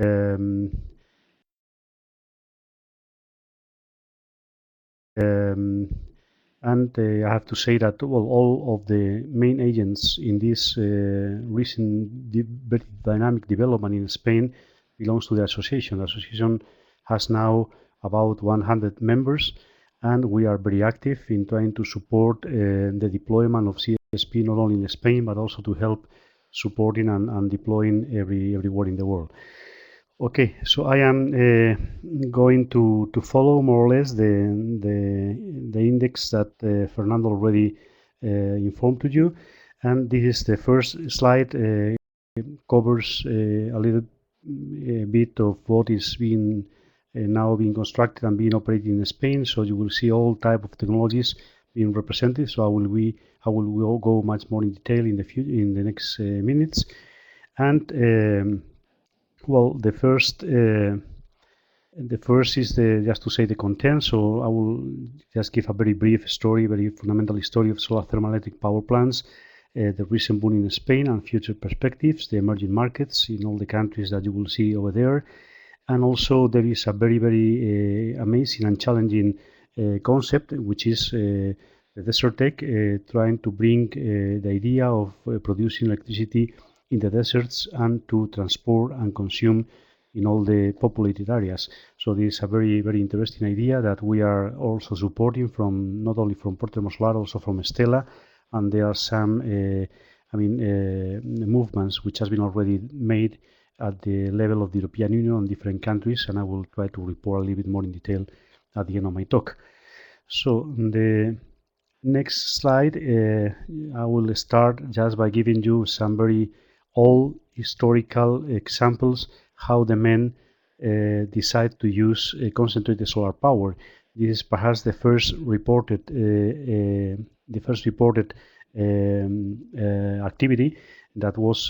Um, and I have to say that all of the main agents in this recent very dynamic development in Spain belongs to the association. The association has now about 100 members, and we are very active in trying to support the deployment of CSP not only in Spain but also to help supporting and deploying everywhere in the world. Okay, so I am going to follow more or less the index that Fernando already informed to you, and this is the first slide. Covers a little bit of what is being now being constructed and being operated in Spain. So you will see all type of technologies being represented. So I will go much more in detail in the next minutes, and well, the first is just to say the content. So I will just give a very brief story, very fundamental story of solar thermoelectric power plants, the recent boom in Spain and future perspectives, the emerging markets in all the countries that you will see over there. And also there is a very amazing and challenging concept, which is the Desertec, trying to bring the idea of producing electricity in the deserts and to transport and consume in all the populated areas. So this is a very interesting idea that we are also supporting from not only from Portemo Solar, also from Stella, and there are some movements which has been already made at the level of the European Union and different countries, and I will try to report a little bit more in detail at the end of my talk. So the next slide, I will start just by giving you some very old historical examples how the men decide to use concentrated solar power. This is perhaps the first reported activity that was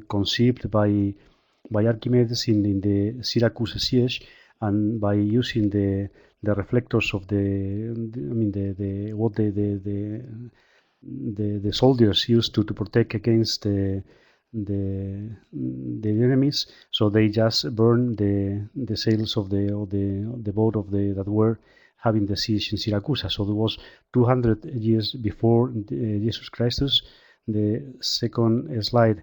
conceived by Archimedes in the Syracuse siege, and by using the reflectors of the soldiers used to protect against the enemies. So they just burned the sails of the boat that were having the siege in Syracuse. So there was 200 years before Jesus Christ. The second slide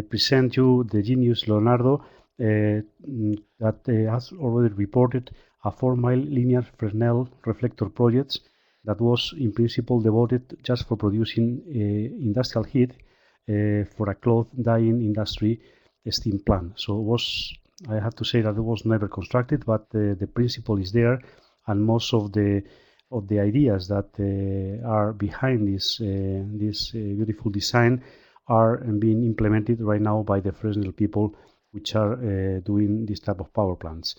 presents you the genius Leonardo that has already reported a 4-mile linear Fresnel reflector project that was in principle devoted just for producing industrial heat for a cloth dyeing industry steam plant. So it was, I have to say that it was never constructed, but the principle is there, and most of the ideas that are behind this beautiful design are being implemented right now by the Fresnel people, which are doing this type of power plants.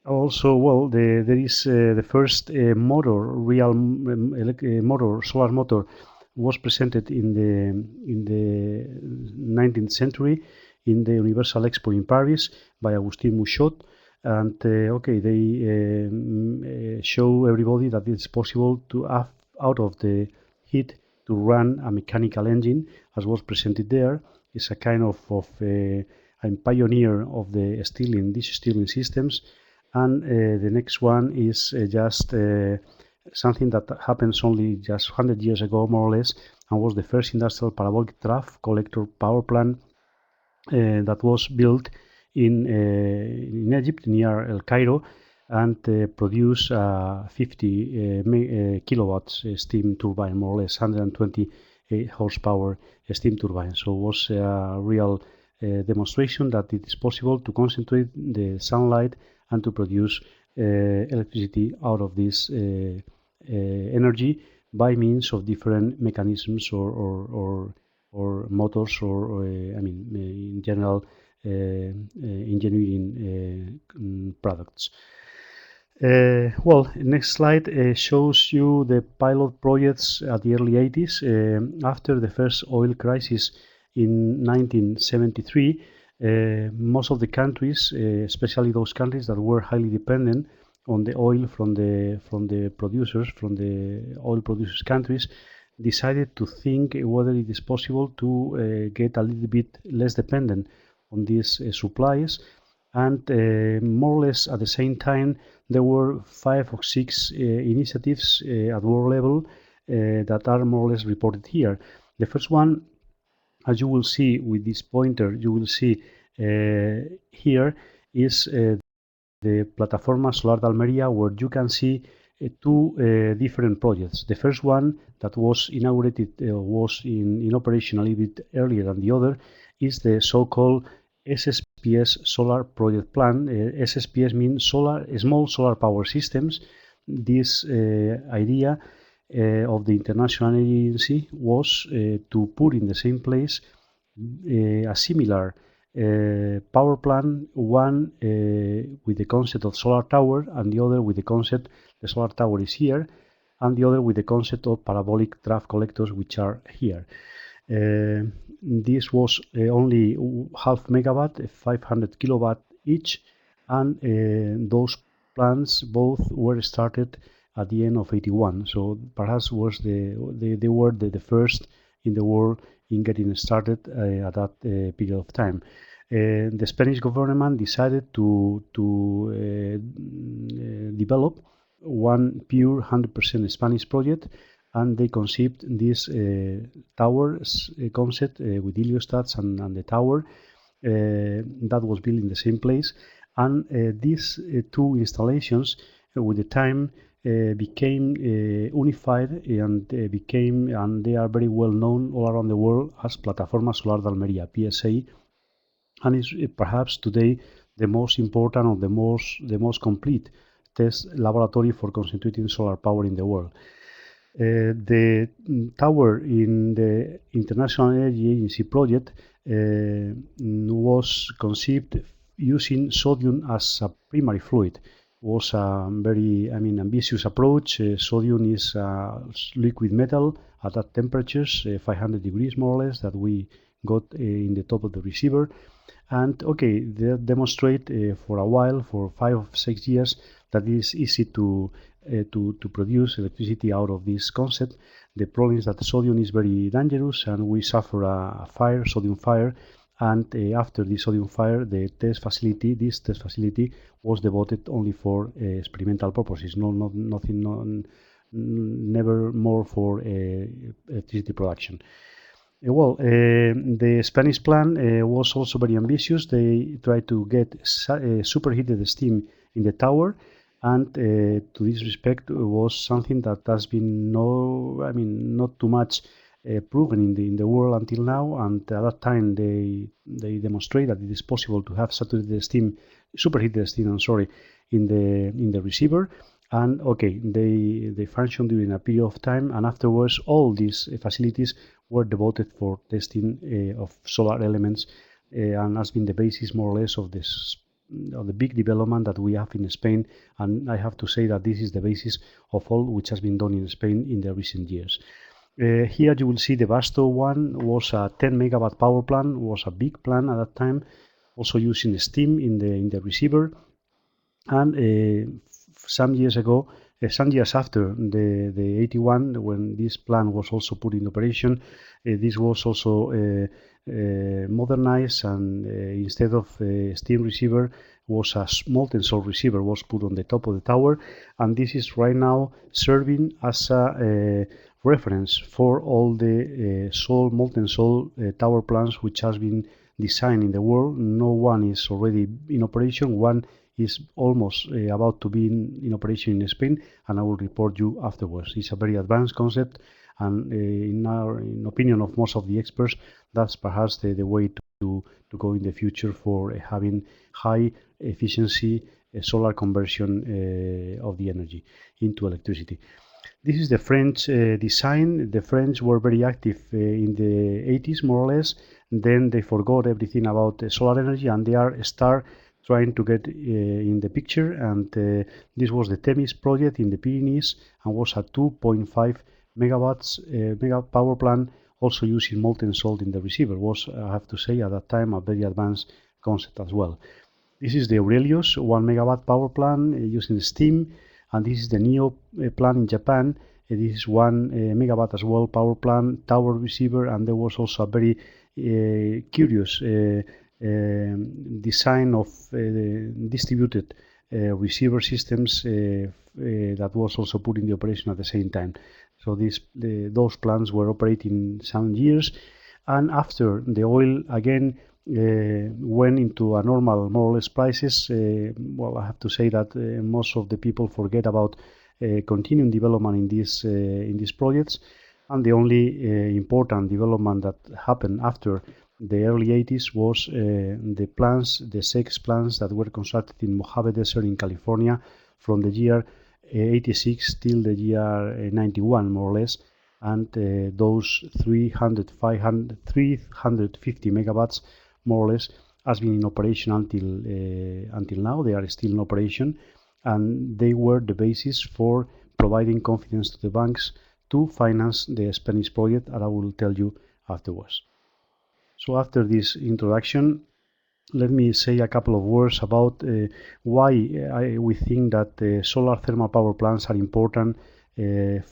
Also, well, there is the first solar motor was presented in the 19th century in the Universal Expo in Paris by Augustin Mouchot, and they show everybody that it's possible to have out of the heat to run a mechanical engine, as was presented there. It's a kind of a pioneer of the these steering systems. And the next one is just something that happens only just 100 years ago, more or less, and was the first industrial parabolic trough collector power plant that was built in Egypt near El Cairo, and produced 50 kilowatts steam turbine, more or less 120 horsepower steam turbine. So it was a real demonstration that it is possible to concentrate the sunlight and to produce electricity out of this energy by means of different mechanisms or motors, or in general engineering products. Well, next slide shows you the pilot projects at the early 80s. After the first oil crisis in 1973, most of the countries, especially those countries that were highly dependent on the oil from the oil producers countries, decided to think whether it is possible to get a little bit less dependent on these supplies. And more or less at the same time, there were 5 or 6 initiatives at world level that are more or less reported here. The first one, as you will see with this pointer, you will see here is the Plataforma Solar de Almería, where you can see two different projects. The first one that was inaugurated, was in operation a little bit earlier than the other, is the so-called SSPS Solar Project Plan. SSPS means Small Solar Power Systems. This idea of the International Energy Agency was to put in the same place a similar power plant, one with the concept of solar tower, and the other with the concept the solar tower is here, and the other with the concept of parabolic draft collectors, which are here. This was only half megawatt, 500 kilowatt each, and those plants both were started at the end of '81. So perhaps was they were the first in the world in getting started at that period of time. The Spanish government decided to develop one pure 100% Spanish project, and they conceived this tower concept with heliostats and the tower that was built in the same place. And these two installations, with the time, became unified and they are very well known all around the world as Plataforma Solar de Almería, PSA, and is perhaps today the most important or the most complete test laboratory for concentrating solar power in the world. The tower in the International Energy Agency project was conceived using sodium as a primary fluid. Was a very, ambitious approach. Sodium is a liquid metal at that temperatures, 500 degrees more or less, that we got in the top of the receiver. And okay, they demonstrate for a while, for 5 or 6 years, that it is easy to produce electricity out of this concept. The problem is that sodium is very dangerous, and we suffer a fire, sodium fire. And after the sodium fire, this test facility was devoted only for experimental purposes, never more for electricity production. The Spanish plan was also very ambitious. They tried to get superheated steam in the tower, and to this respect was something that has been not too much proven in the world until now. And at that time they demonstrate that it is possible to have superheated steam, in the receiver. And okay, they functioned during a period of time, and afterwards all these facilities were devoted for testing of solar elements, and has been the basis more or less of the big development that we have in Spain. And I have to say that this is the basis of all which has been done in Spain in the recent years. Here you will see the Basto one was a 10 megawatt power plant, was a big plant at that time, also using steam in the receiver. And some years after the 81, when this plant was also put in operation, this was also modernized, and instead of steam receiver was a molten salt receiver was put on the top of the tower. And this is right now serving as a reference for all the molten salt tower plants which has been designed in the world. No one is already in operation. One is almost about to be in operation in Spain, and I will report you afterwards. It's a very advanced concept, and in opinion of most of the experts, that's perhaps the way to go in the future for having high efficiency solar conversion of the energy into electricity. This is the French design. The French were very active in the 80s, more or less. Then they forgot everything about solar energy, and they are trying to get in the picture. And this was the Themis project in the Pyrenees, and was a 2.5 megawatts mega power plant, also using molten salt in the receiver. Was, I have to say, at that time a very advanced concept as well. This is the Aurelius 1 megawatt power plant using steam, and this is the NEO plant in Japan, This is 1 megawatt as well power plant, tower receiver, and there was also a very curious design of distributed receiver systems that was also put in the operation at the same time. So those plants were operating some years, and after the oil again went into a normal, more or less prices, well, I have to say that most of the people forget about continuing development in these projects, and the only important development that happened after the early 80s was the 6 plants that were constructed in Mojave Desert in California from the year 86 till the year 91, more or less, and those 350 megawatts, more or less, has been in operation until now. They are still in operation, and they were the basis for providing confidence to the banks to finance the Spanish project, and I will tell you afterwards. So after this introduction, let me say a couple of words about why we think that solar thermal power plants are important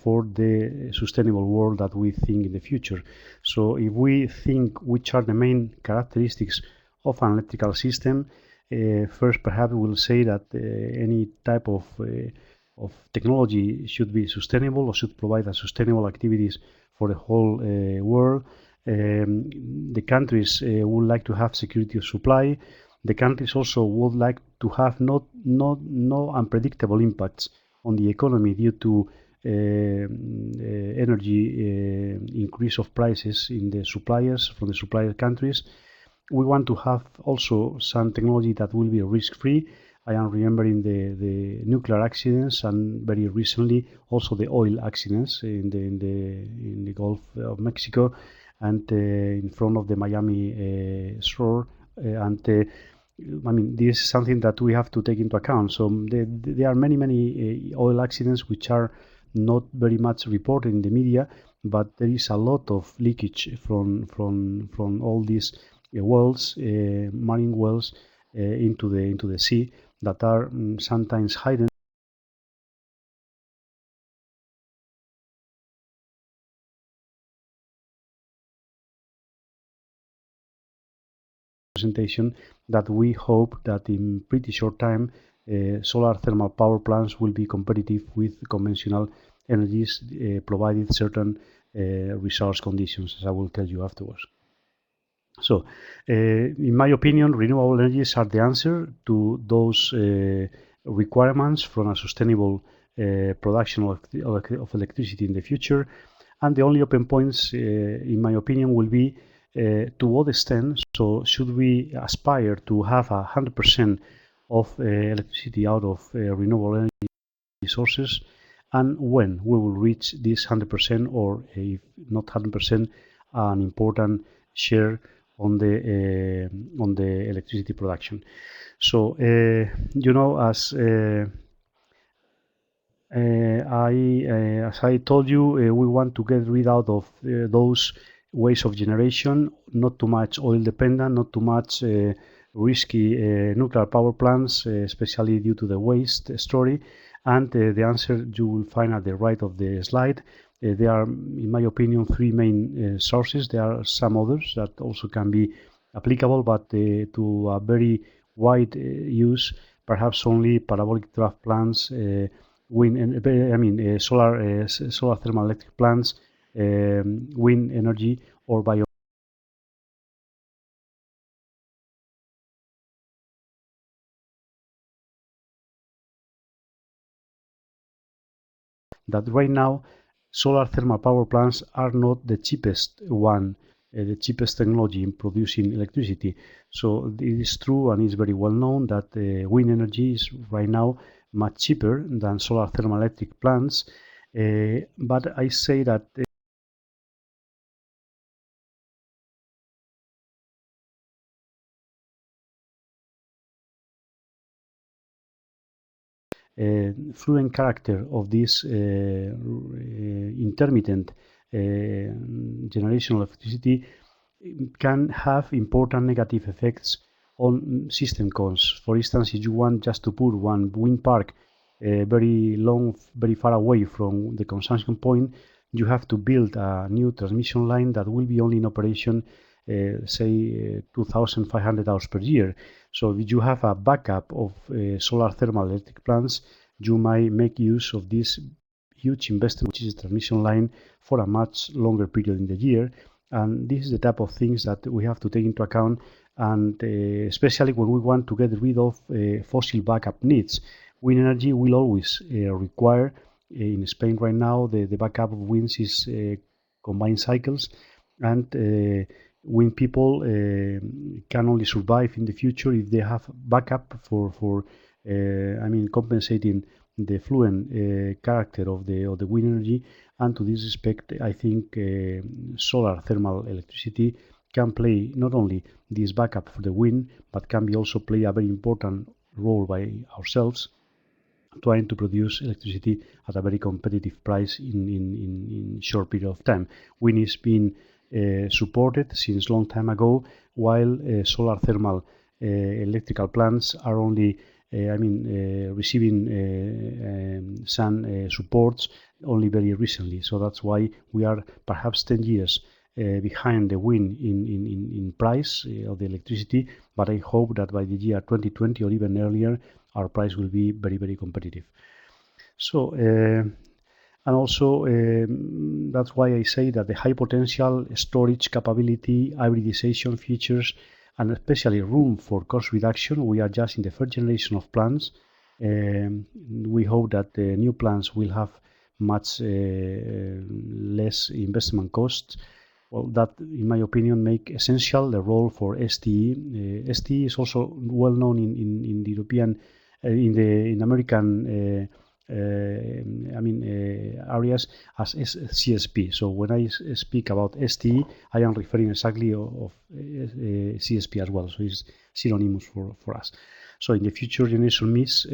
for the sustainable world that we think in the future. So if we think which are the main characteristics of an electrical system, first perhaps we'll say that any type of technology should be sustainable or should provide a sustainable activities for the whole world. The countries would like to have security of supply. The countries also would like to have no unpredictable impacts on the economy due to energy increase of prices in the suppliers from the supplier countries. We want to have also some technology that will be risk-free. I am remembering the nuclear accidents, and very recently also the oil accidents in the Gulf of Mexico and in front of the Miami shore. I mean, this is something that we have to take into account. So there are many oil accidents which are not very much reported in the media, but there is a lot of leakage from all these wells, marine wells, into the sea that are sometimes hidden presentation that we hope that in pretty short time solar thermal power plants will be competitive with conventional energies provided certain resource conditions, as I will tell you afterwards. So, in my opinion, renewable energies are the answer to those requirements from a sustainable production of electricity in the future. And the only open points, in my opinion, will be to what extent. So, should we aspire to have 100% of electricity out of renewable energy sources, and when we will reach this 100%, or if not 100%, an important share on the electricity production. So you know, as I told you, we want to get rid out of those ways of generation, not too much oil dependent, not too much risky nuclear power plants, especially due to the waste story. And the answer you will find at the right of the slide. There are, in my opinion, 3 main sources. There are some others that also can be applicable, but to a very wide use, perhaps only parabolic trough plants, solar thermal electric plants, wind energy, or bio. That right now solar thermal power plants are not the cheapest one, the cheapest technology in producing electricity. So it is true, and it's very well known, that wind energy is right now much cheaper than solar thermal electric plants. But I say that fluent character of this intermittent generation of electricity can have important negative effects on system costs. For instance, if you want just to put one wind park very long, very far away from the consumption point, you have to build a new transmission line that will be only in operation, say, 2,500 hours per year. So if you have a backup of solar thermal electric plants, you might make use of this huge investment, which is a transmission line, for a much longer period in the year. And this is the type of things that we have to take into account, and especially when we want to get rid of fossil backup needs. Wind energy will always require, in Spain right now, the backup of winds is combined cycles, and wind people can only survive in the future if they have backup for compensating the fluent character of the wind energy. And to this respect, I think solar thermal electricity can play not only this backup for the wind, but can be also play a very important role by ourselves, trying to produce electricity at a very competitive price in short period of time. Wind is being supported since long time ago, while solar thermal electrical plants are only receiving some supports only very recently. So that's why we are perhaps 10 years behind the wind in price of the electricity, but I hope that by the year 2020 or even earlier, our price will be very, very competitive. So, and also that's why I say that the high potential storage capability, hybridization features, and especially room for cost reduction. We are just in the third generation of plants. We hope that the new plants will have much less investment costs. Well, that, in my opinion, make essential the role for STE. STE is also well known in the European, in American areas as CSP. So when I speak about STE, I am referring exactly of CSP as well. So it's synonymous for us. So in the future generation mix,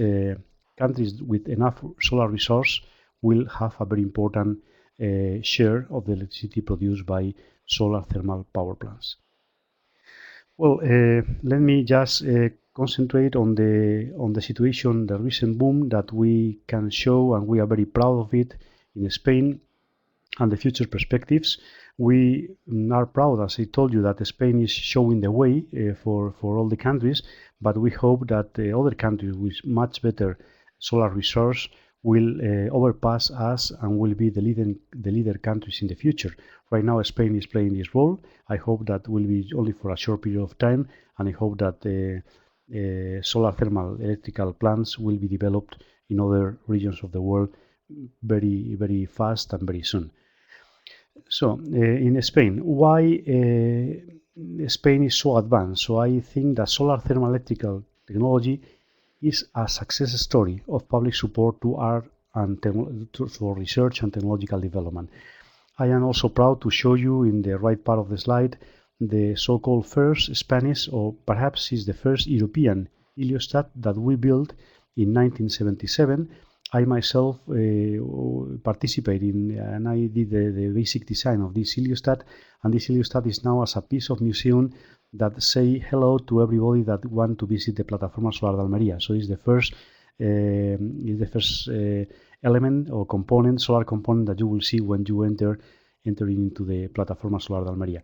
countries with enough solar resource will have a very important share of the electricity produced by solar thermal power plants. Well, let me just concentrate on the situation, the recent boom that we can show, and we are very proud of it in Spain, and the future perspectives. We are proud, as I told you, that Spain is showing the way for all the countries, but we hope that the other countries with much better solar resource will overpass us and will be the leader countries in the future. Right now, Spain is playing this role. I hope that will be only for a short period of time, and I hope that solar thermal electrical plants will be developed in other regions of the world very, very fast and very soon. So, in Spain, why Spain is so advanced? So I think that solar thermal electrical technology is a success story of public support to art and for research and technological development. I am also proud to show you in the right part of the slide the so-called first Spanish, or perhaps is the first European heliostat that we built in 1977. I myself participated in, and I did the basic design of this heliostat, and this heliostat is now as a piece of museum that say hello to everybody that want to visit the Plataforma Solar de Almería. So it's the first element or component, solar component, that you will see when you enter into the Plataforma Solar de Almería.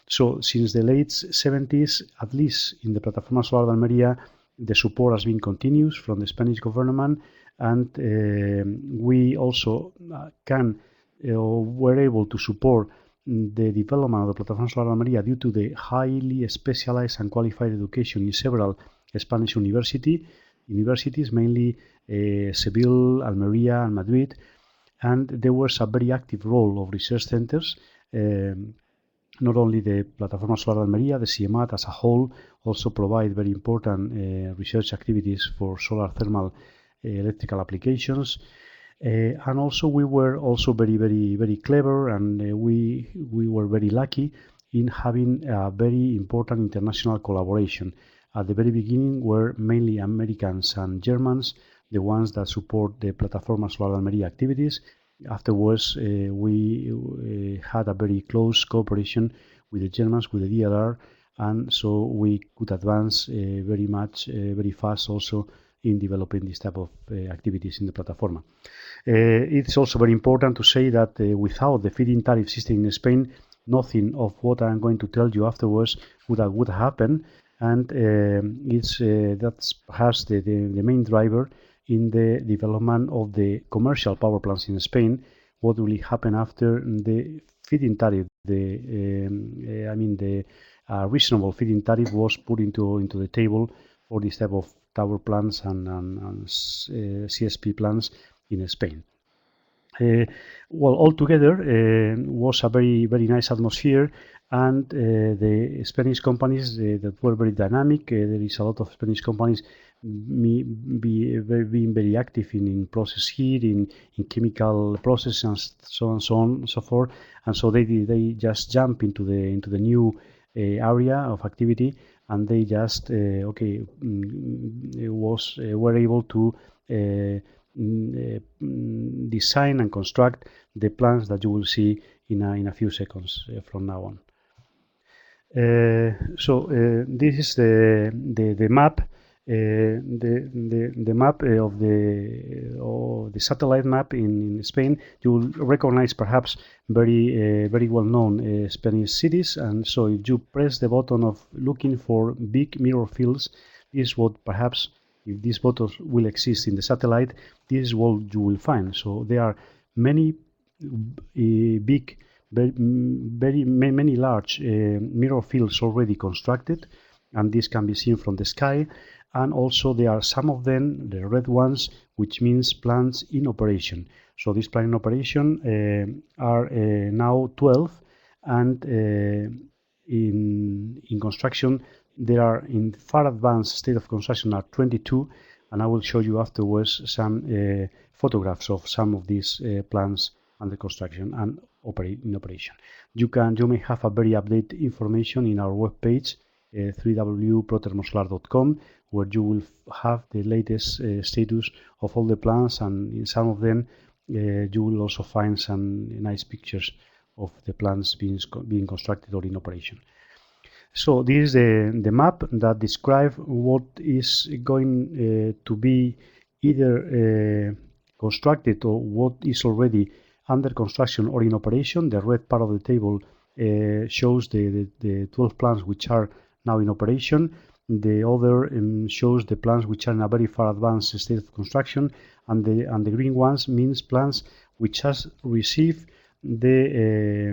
So since the late 70s, at least in the Plataforma Solar de Almería, the support has been continuous from the Spanish government, and we also were able to support the development of the Plataforma Solar de Almería due to the highly specialized and qualified education in several Spanish universities, mainly Seville, Almería, and Madrid. And there was a very active role of research centers, not only the Plataforma Solar de Almería, the CIEMAT as a whole also provide very important research activities for solar thermal electrical applications. And also we were also very, very, very clever, and we were very lucky in having a very important international collaboration. At the very beginning were mainly Americans and Germans, the ones that support the Plataforma Solar de Almería activities. Afterwards, we had a very close cooperation with the Germans, with the DLR, and so we could advance very much, very fast also in developing this type of activities in the plataforma. It's also very important to say that without the feed-in tariff system in Spain, nothing of what I'm going to tell you afterwards would happen, and that's perhaps the main driver in the development of the commercial power plants in Spain. What will happen after the feed-in tariff? The reasonable feed-in tariff was put into the table for this type of tower plants and CSP plants in Spain. Well, altogether was a very, very nice atmosphere, and the Spanish companies that were very dynamic. There is a lot of Spanish companies being very active in process heat, in chemical processes, and so on and so forth. And so they just jump into the new area of activity, and they just were able to design and construct the plans that you will see in a few seconds from now on. This is the map, the map of the satellite map in Spain. You will recognize perhaps very well known Spanish cities, and so if you press the button of looking for big mirror fields, this is what perhaps, if these buttons will exist in the satellite, this is what you will find. So there are many big, many large mirror fields already constructed, and this can be seen from the sky. And also there are some of them, the red ones, which means plants in operation. So these plants in operation are now 12, and in construction there are, in far advanced state of construction, are 22, and I will show you afterwards some photographs of some of these plants under construction and in operation. You may have a very updated information in our webpage, www.protermosolar.com, where you will have the latest status of all the plants, and in some of them you will also find some nice pictures of the plants being constructed or in operation. So this is the map that describes what is going to be either constructed or what is already under construction or in operation. The red part of the table shows the 12 plants which are now in operation. The other shows the plants which are in a very far advanced state of construction, and the green ones means plants which has received the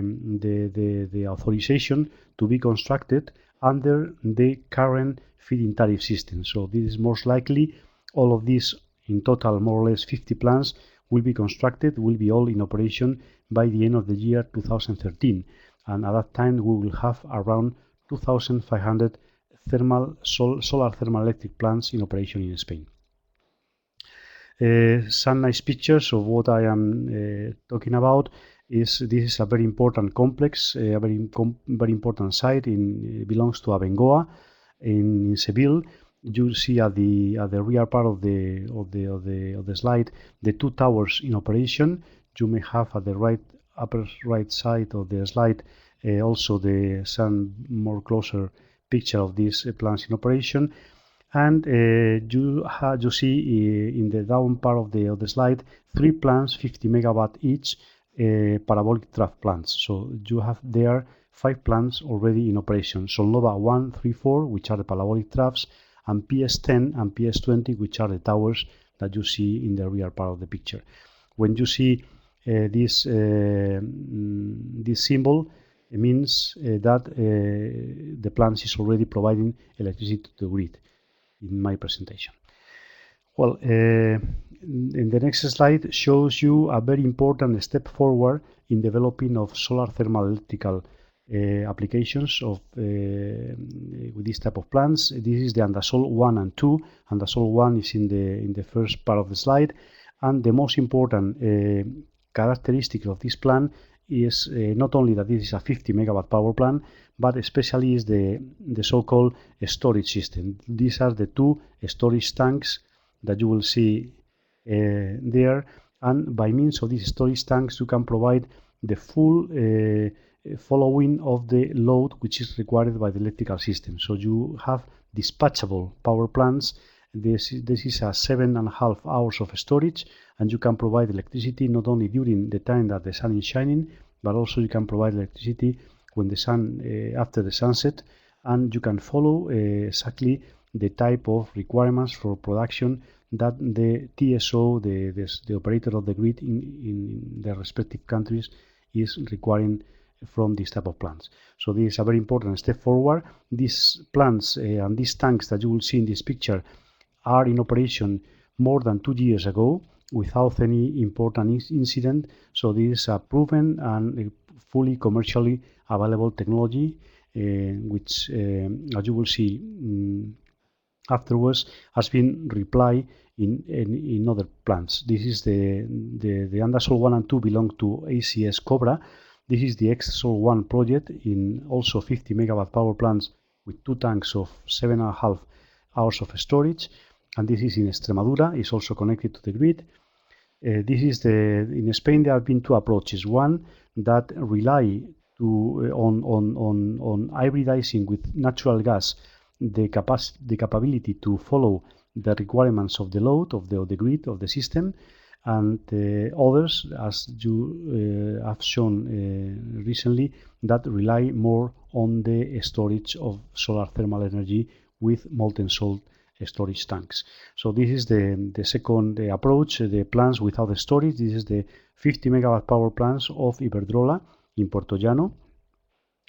authorization to be constructed under the current feed-in tariff system. So this is most likely all of these, in total more or less 50 plants, will be constructed, will be all in operation by the end of the year 2013. And at that time we will have around 2,500 solar thermal electric plants in operation in Spain. Some nice pictures of what I am talking about. This is a very important complex, a very important site. Belongs to Abengoa in Seville. You see at the rear part of the slide the two towers in operation. You may have at the upper right side of the slide also some more closer picture of these plants in operation. And you see in the down part of the slide 3 plants, 50 megawatt each, parabolic trough plants. So you have there 5 plants already in operation. Solnova 1, 3, 4, which are the parabolic troughs, and PS10 and PS20, which are the towers that you see in the rear part of the picture. When you see this symbol, it means that the plant is already providing electricity to the grid in my presentation. Well, in the next slide shows you a very important step forward in developing of solar thermal electrical applications with this type of plants. This is the Andasol 1 and 2. Andasol 1 is in the first part of the slide, and the most important characteristic of this plant is not only that this is a 50 megawatt power plant, but especially is the so-called storage system. These are the 2 storage tanks that you will see there, and by means of these storage tanks you can provide the full following of the load which is required by the electrical system. So you have dispatchable power plants This is a 7.5 hours of storage, and you can provide electricity not only during the time that the sun is shining, but also you can provide electricity when the sun after the sunset, and you can follow exactly the type of requirements for production that the TSO, the operator of the grid in the respective countries, is requiring from this type of plants. So this is a very important step forward. These plants and these tanks that you will see in this picture are in operation more than 2 years ago without any important incident. So this is a proven and fully commercially available technology, which, as you will see afterwards, has been replied in other plants. This is the Andasol 1 and 2 belong to ACS Cobra. This is the Exasol 1 project in also 50 megawatt power plants with 2 tanks of 7.5 hours of storage. And this is in Extremadura. It's also connected to the grid. In Spain there have been 2 approaches. One that rely on hybridizing with natural gas the capability to follow the requirements of the load of the grid of the system, and others, as you have shown recently, that rely more on the storage of solar thermal energy with molten salt storage tanks. So this is the second approach, the plants without the storage. This is the 50 megawatt power plants of Iberdrola in Puertollano.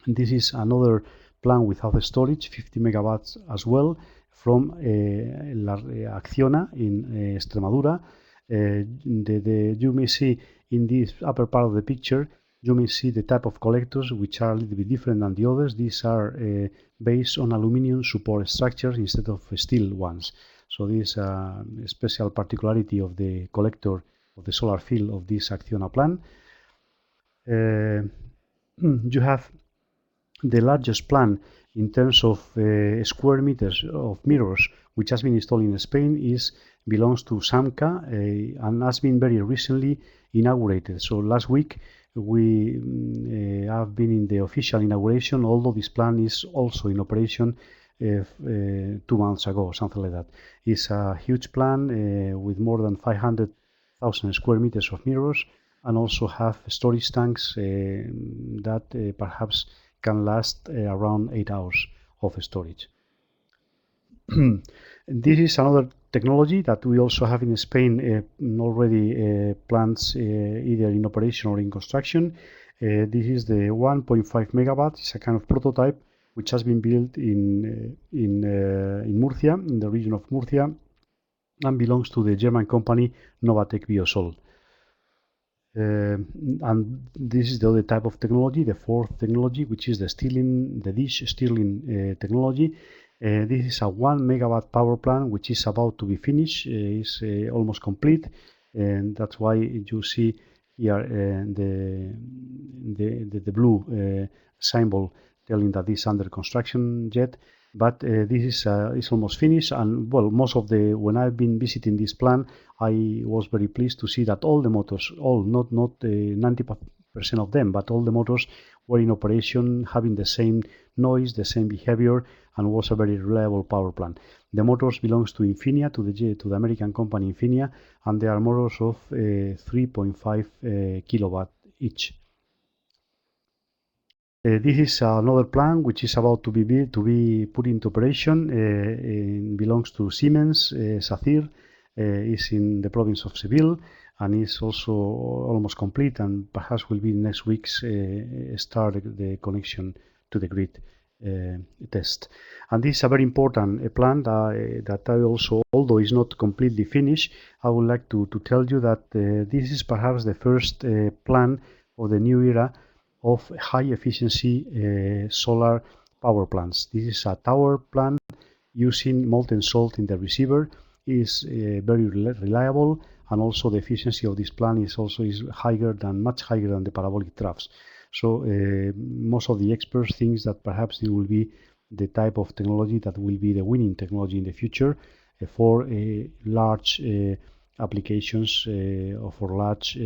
This is another plant without storage, 50 megawatts as well, from Acciona in Extremadura. You may see in this upper part of the picture, you may see the type of collectors, which are a little bit different than the others. These are based on aluminum support structures instead of steel ones. So this is a special particularity of the collector of the solar field of this Acciona plant. You have the largest plant in terms of square meters of mirrors which has been installed in Spain belongs to Samca and has been very recently inaugurated. So last week we have been in the official inauguration, although this plant is also in operation 2 months ago, something like that. It's a huge plant with more than 500,000 square meters of mirrors, and also have storage tanks that perhaps can last around 8 hours of storage. This is another technology that we also have in Spain already plants either in operation or in construction. This is the 1.5 megawatt. It's a kind of prototype which has been built in Murcia, in the region of Murcia, and belongs to the German company Novatec Biosol. And this is the other type of technology, the fourth technology, which is the dish Stirling technology. This is a 1 megawatt power plant which is about to be finished. It's almost complete, and that's why you see here the blue symbol telling that this is under construction yet. But this is almost finished, and well, when I've been visiting this plant, I was very pleased to see that all the motors, not 90% of them, but all the motors were in operation, having the same noise, the same behavior, and was a very reliable power plant. The motors belongs to Infinia, to the American company Infinia, and they are motors of 3.5 kilowatt each. This is another plant which is about to be put into operation. It belongs to Siemens. Sacyr is in the province of Seville, and is also almost complete, and perhaps will be next week's start the connection to the grid test. And this is a very important plant that I also, although it's not completely finished, I would like to tell you that this is perhaps the first plant of the new era of high efficiency solar power plants. This is a tower plant using molten salt in the receiver. It is very reliable, and also the efficiency of this plant is much higher than the parabolic troughs. So most of the experts think that perhaps it will be the type of technology that will be the winning technology in the future for large applications or for large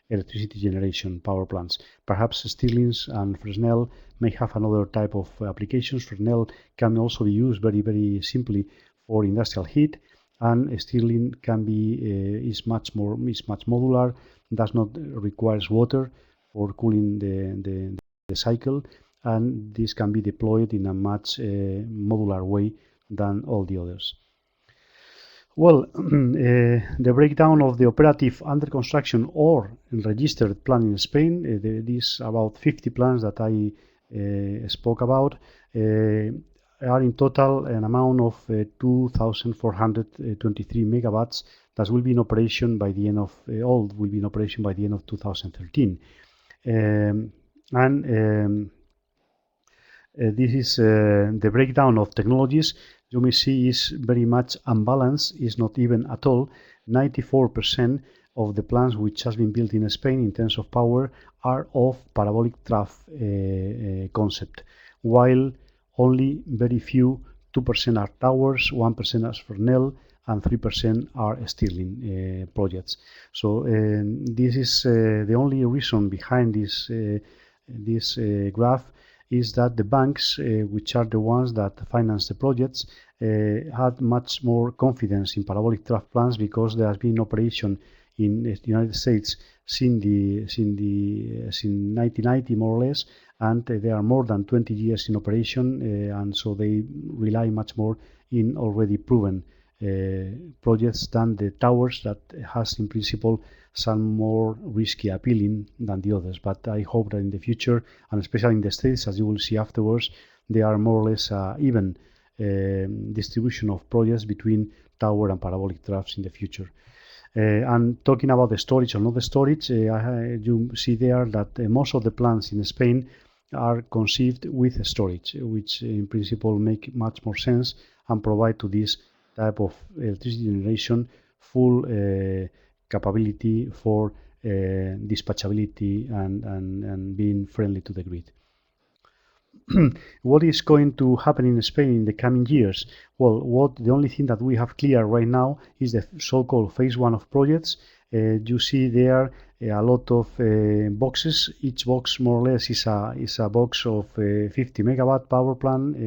electricity generation power plants. Perhaps Stirlings and Fresnel may have another type of applications. Fresnel can also be used very, very simply for industrial heat, and Stirling can be is much modular, does not requires water for cooling the cycle, and this can be deployed in a much modular way than all the others. Well, the breakdown of the operative under construction or registered plan in Spain, these about 50 plans that I spoke about, are in total an amount of 2,423 megawatts that will be in operation by the end of all will be in operation by the end of 2013. This is the breakdown of technologies. You may see is very much unbalanced, is not even at all. 94% of the plants which has been built in Spain in terms of power are of parabolic trough concept, while only very few, 2% are towers, 1% are Fresnel, and 3% are Stirling projects. So this is the only reason behind this graph is that the banks, which are the ones that finance the projects, had much more confidence in parabolic trough plants because there has been operation in the United States since 1990 more or less, and they are more than 20 years in operation, and so they rely much more in already proven projects than the towers that has in principle some more risky appealing than the others. But I hope that in the future, and especially in the States, as you will see afterwards, they are more or less even distribution of projects between tower and parabolic troughs in the future. And talking about the storage or not the storage, you see there that most of the plants in Spain are conceived with storage, which in principle make much more sense and provide to this type of electricity generation full capability for dispatchability and being friendly to the grid. What is going to happen in Spain in the coming years? Well, the only thing that we have clear right now is the so-called phase one of projects. You see there a lot of boxes. Each box more or less is a box of 50 megawatt power plant.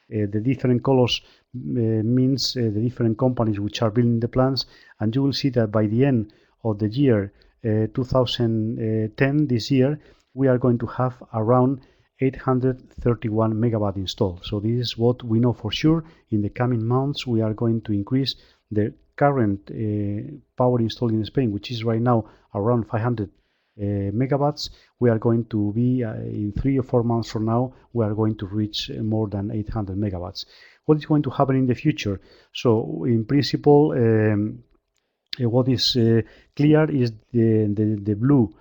The different colors means the different companies which are building the plants, and you will see that by the end of the year 2010, this year, we are going to have around 831 megawatt installed. So this is what we know for sure. In the coming months, we are going to increase the current power installed in Spain, which is right now around 500 megawatts. We are going to be in 3 or 4 months from now, we are going to reach more than 800 megawatts. What is going to happen in the future? So in principle, what is clear is the blue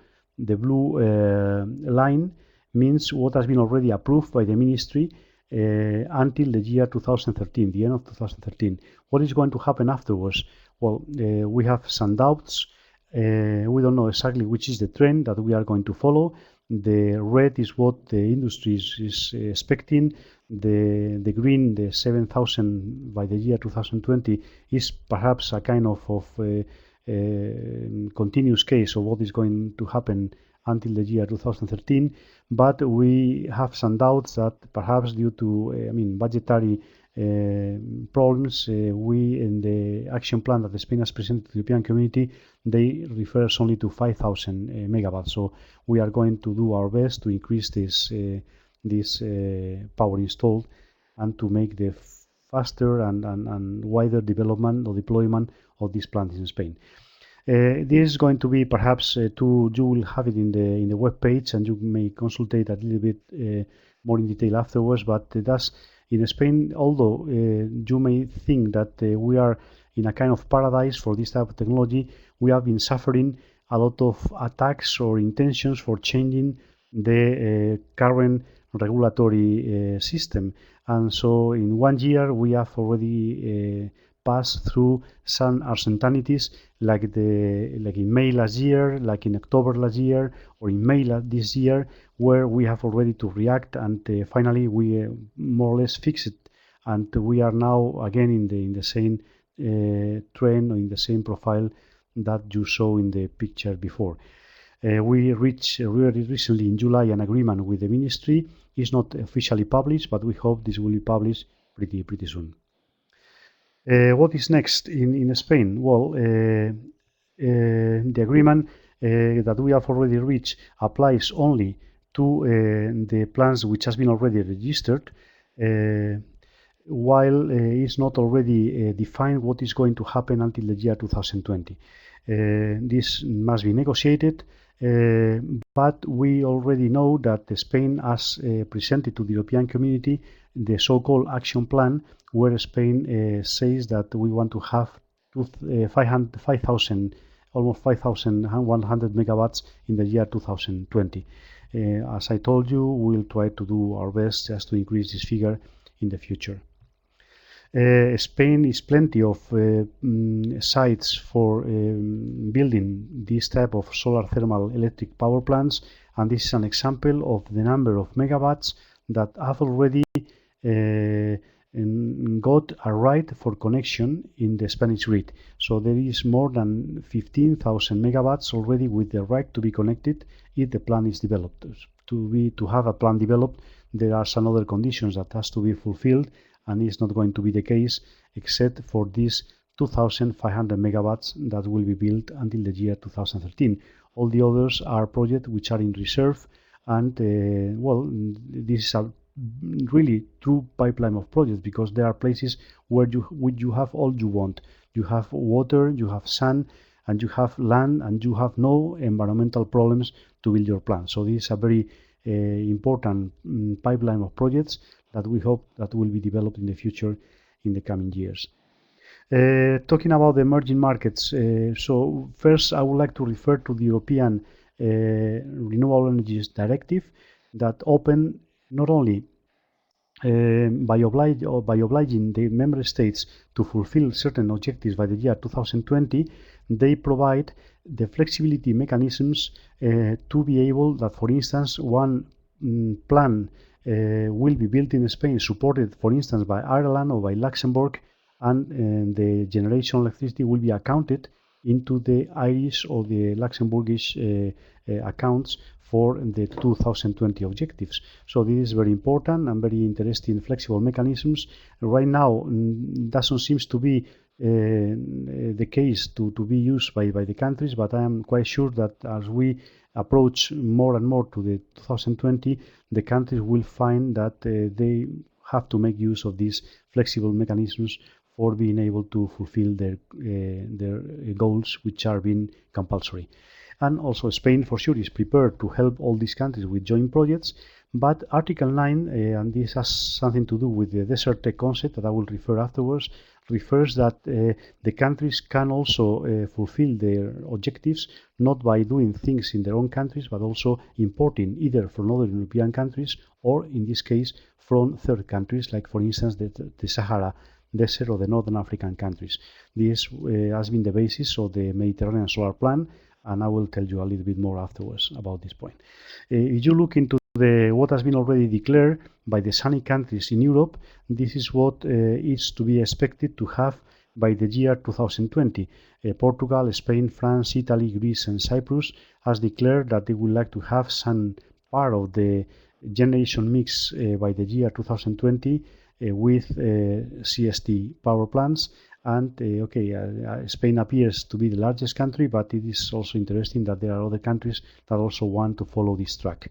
line means what has been already approved by the ministry until the year 2013, the end of 2013. What is going to happen afterwards? Well, we have some doubts. We don't know exactly which is the trend that we are going to follow. The red is what the industry is expecting. The green, the 7,000 by the year 2020, is perhaps a kind of continuous case of what is going to happen until the year 2013, but we have some doubts that perhaps due to budgetary problems, we in the action plan that Spain has presented to the European community, they refers only to 5,000 megawatts. So we are going to do our best to increase this power installed and to make the faster and wider development or deployment of these plants in Spain. This is going to be perhaps you will have it in the web page, and you may consult it a little bit more in detail afterwards. But that's in Spain. Although you may think that we are in a kind of paradise for this type of technology, we have been suffering a lot of attacks or intentions for changing the current regulatory system. And so in 1 year we have already passed through some uncertainties, like in May last year, like in October last year, or in May this year, where we have already to react, and finally we more or less fix it, and we are now again in the same trend or in the same profile that you saw in the picture before. We reached really recently in July an agreement with the ministry. It's not officially published, but we hope this will be published pretty soon. What is next in Spain? Well, the agreement that we have already reached applies only to the plans which has been already registered, while it's not already defined what is going to happen until the year 2020. This must be negotiated, but we already know that Spain has presented to the European community the so-called action plan, where Spain says that we want to have 5,000, almost 5,100 megawatts in the year 2020. As I told you, we'll try to do our best just to increase this figure in the future. Spain is plenty of sites for building this type of solar thermal electric power plants, and this is an example of the number of megawatts that have already got a right for connection in the Spanish grid. So there is more than 15,000 megawatts already with the right to be connected if the plan is developed. To have a plan developed, there are some other conditions that has to be fulfilled, and it's not going to be the case except for these 2,500 megawatts that will be built until the year 2013. All the others are projects which are in reserve, and well, this is a really true pipeline of projects, because there are places where you have all you want. You have water, you have sun, and you have land, and you have no environmental problems to build your plant. So this is a very important pipeline of projects that we hope that will be developed in the future in the coming years. Talking about the emerging markets, so first I would like to refer to the European Renewable Energies Directive that opened not only by obliging the member states to fulfill certain objectives by the year 2020, they provide the flexibility mechanisms to be able that, for instance, one plan will be built in Spain, supported, for instance, by Ireland or by Luxembourg, and the generation electricity will be accounted into the Irish or the Luxembourgish accounts for the 2020 objectives. So this is very important and very interesting flexible mechanisms. Right now, doesn't seem to be the case to be used by the countries, but I am quite sure that as we approach more and more to the 2020, the countries will find that they have to make use of these flexible mechanisms for being able to fulfill their goals, which are being compulsory. And also Spain, for sure, is prepared to help all these countries with joint projects. But Article 9, and this has something to do with the Desertec concept that I will refer afterwards, refers that the countries can also fulfill their objectives not by doing things in their own countries, but also importing either from other European countries or, in this case, from third countries, like, for instance, the Sahara Desert or the Northern African countries. This has been the basis of the Mediterranean Solar Plan, and I will tell you a little bit more afterwards about this point. If you look into what has been already declared by the sunny countries in Europe, this is what is to be expected to have by the year 2020. Portugal, Spain, France, Italy, Greece, and Cyprus has declared that they would like to have some part of the generation mix by the year 2020 with CST power plants. And Spain appears to be the largest country, but it is also interesting that there are other countries that also want to follow this track.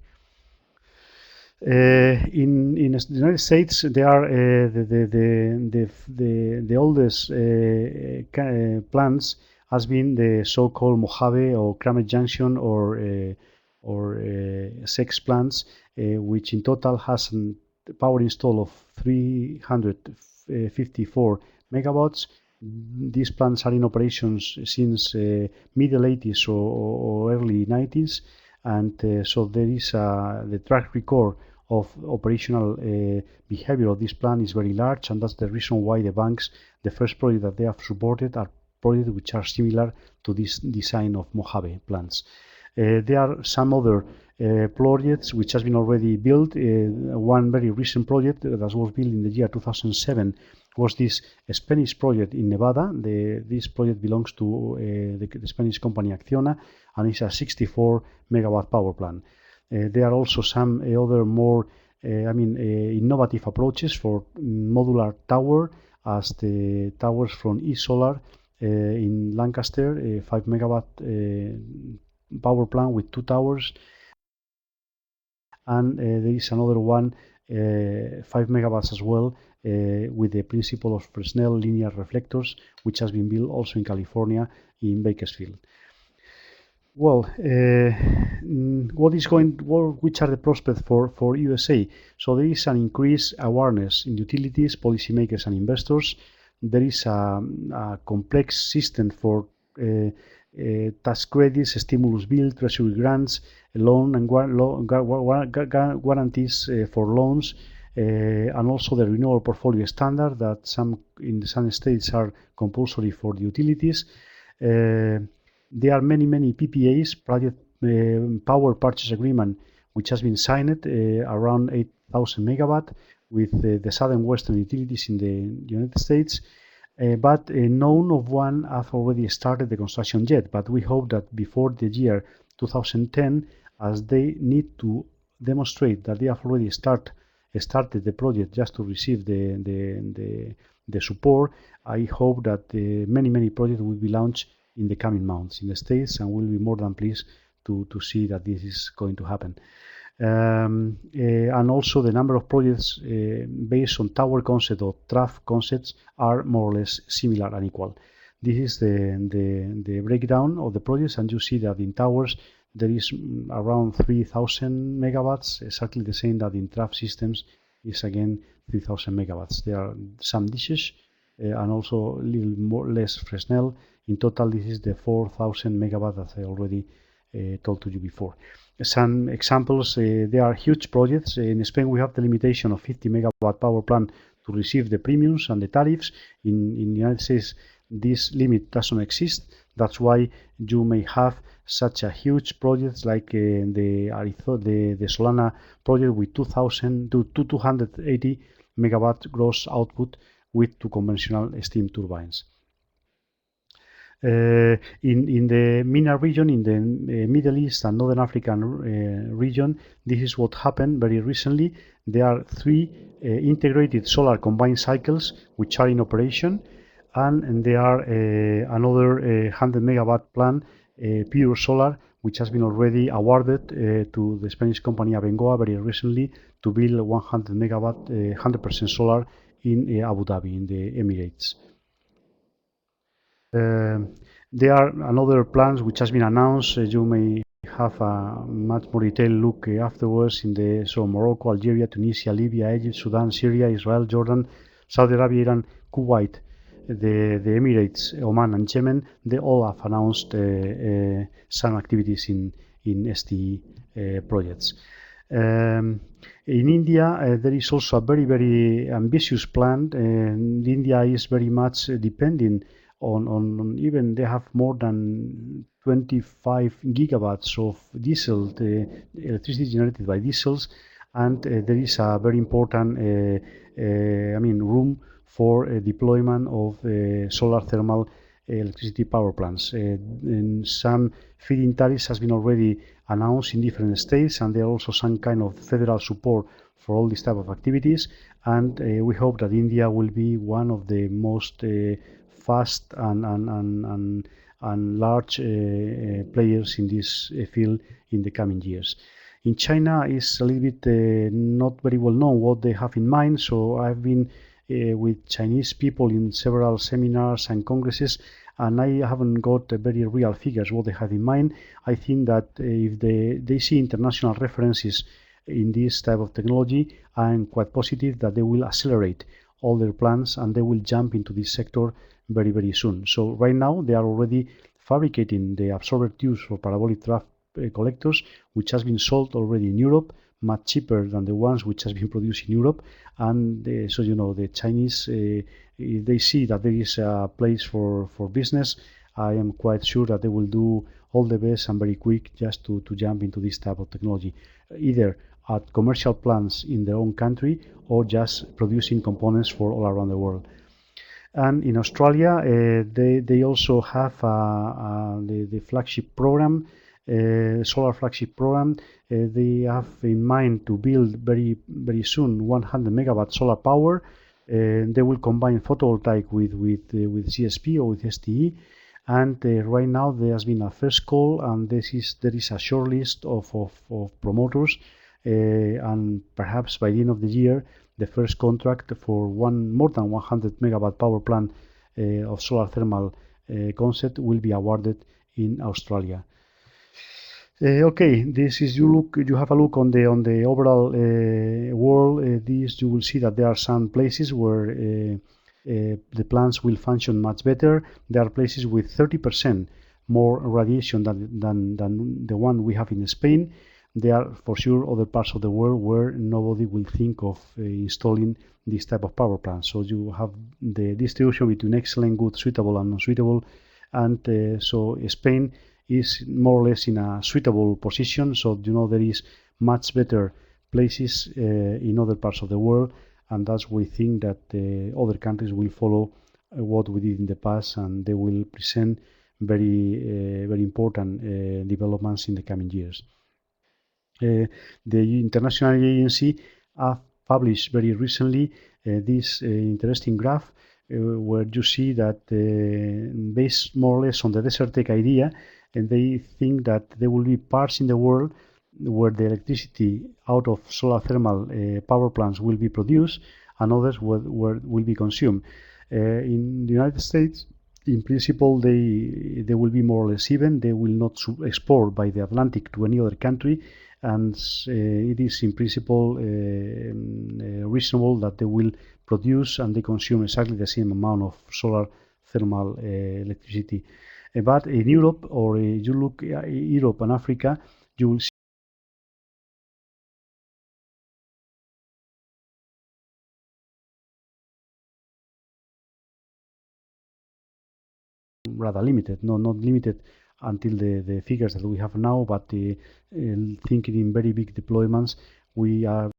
In the United States, there are the oldest plants has been the so-called Mojave or Kramer Junction or SEX plants, which in total has a power install of 354 megawatts. These plants are in operations since middle 80s or early 90s, and so there is the track record of operational behavior of this plant is very large, and that's the reason why the banks, the first project that they have supported, are projects which are similar to this design of Mojave plants. There are some other projects which has been already built. One very recent project that was built in the year 2007 was this Spanish project in Nevada. This project belongs to the Spanish company Acciona, and it's a 64 megawatt power plant. There are also some other more innovative approaches for modular tower as the towers from eSolar in Lancaster, a 5 megawatt power plant with 2 towers, and there is another one 5 megawatts as well with the principle of Fresnel linear reflectors, which has been built also in California in Bakersfield. Well, which are the prospects for USA? So there is an increased awareness in utilities, policymakers, and investors. There is a complex system for tax credits, stimulus bill, treasury grants, loan and guarantees for loans, and also the renewable portfolio standard that in some states are compulsory for the utilities. There are many PPAs, project power purchase agreement, which has been signed around 8,000 megawatt with the southern western utilities in the United States. But none of one have already started the construction yet. But we hope that before the year 2010, as they need to demonstrate that they have already started the project just to receive the support, I hope that many projects will be launched in the coming months in the States, and we'll be more than pleased to see that this is going to happen. And also the number of projects based on tower concept or trough concepts are more or less similar and equal. This is the breakdown of the projects, and you see that in towers there is around 3,000 megawatts, exactly the same that in trough systems is again 3,000 megawatts. There are some dishes and also a little more less Fresnel. In total, this is the 4,000 megawatts that I already told to you before. Some examples, there are huge projects. In Spain, we have the limitation of 50 megawatt power plant to receive the premiums and the tariffs. In the United States, this limit doesn't exist. That's why you may have such a huge projects like the Solana project with 280 megawatt gross output with 2 conventional steam turbines. In the MENA region, in the Middle East and Northern African region, this is what happened very recently. There are 3 integrated solar combined cycles which are in operation, and there are another 100 megawatt plant, pure solar, which has been already awarded to the Spanish company Abengoa very recently to build 100 megawatt 100% solar in Abu Dhabi in the Emirates. There are another plans which has been announced. You may have a much more detailed look afterwards in Morocco, Algeria, Tunisia, Libya, Egypt, Sudan, Syria, Israel, Jordan, Saudi Arabia, Iran, Kuwait, the Emirates, Oman, and Yemen. They all have announced some activities in STE projects. In India, there is also a very ambitious plan. India is very much depending on even they have more than 25 gigawatts of diesel, the electricity generated by diesels, and there is a very important room for deployment of solar thermal electricity power plants. And some feed-in tariffs has been already announced in different states, and there are also some kind of federal support for all these type of activities, and we hope that India will be one of the most fast and large players in this field in the coming years. In China, it's a little bit not very well known what they have in mind, so I've been with Chinese people in several seminars and congresses, and I haven't got very real figures what they have in mind. I think that if they see international references in this type of technology, I'm quite positive that they will accelerate all their plans and they will jump into this sector very soon. So right now they are already fabricating the absorber tubes for parabolic trough collectors, which has been sold already in Europe, much cheaper than the ones which has been produced in Europe. And so the Chinese, if they see that there is a place for business, I am quite sure that they will do all the best and very quick just to jump into this type of technology, either at commercial plants in their own country or just producing components for all around the world. And in Australia, they also have the flagship program, solar flagship program. They have in mind to build very soon 100 megawatt solar power They will combine photovoltaic with CSP or with STE. And right now there has been a first call, and there is a short list of promoters, and perhaps by the end of the year, the first contract for more than 100 megawatt power plant of solar thermal concept will be awarded in Australia. Okay, this is you have a look on the overall world. This you will see that there are some places where the plants will function much better. There are places with 30% more radiation than the one we have in Spain. There are for sure other parts of the world where nobody will think of installing this type of power plant. So you have the distribution between excellent, good, suitable, and non-suitable, and so Spain is more or less in a suitable position. So there is much better places in other parts of the world, and that's we think that other countries will follow what we did in the past, and they will present very important developments in the coming years. The International Agency have published very recently this interesting graph where you see that based more or less on the Desertec idea, and they think that there will be parts in the world where the electricity out of solar thermal power plants will be produced, and others where will be consumed. In the United States, in principle, they will be more or less even. They will not export by the Atlantic to any other country, and it is in principle reasonable that they will produce and they consume exactly the same amount of solar thermal electricity. But in Europe, or you look at Europe and Africa, you will see rather limited. No, not limited until the figures that we have now, but thinking in very big deployments, we are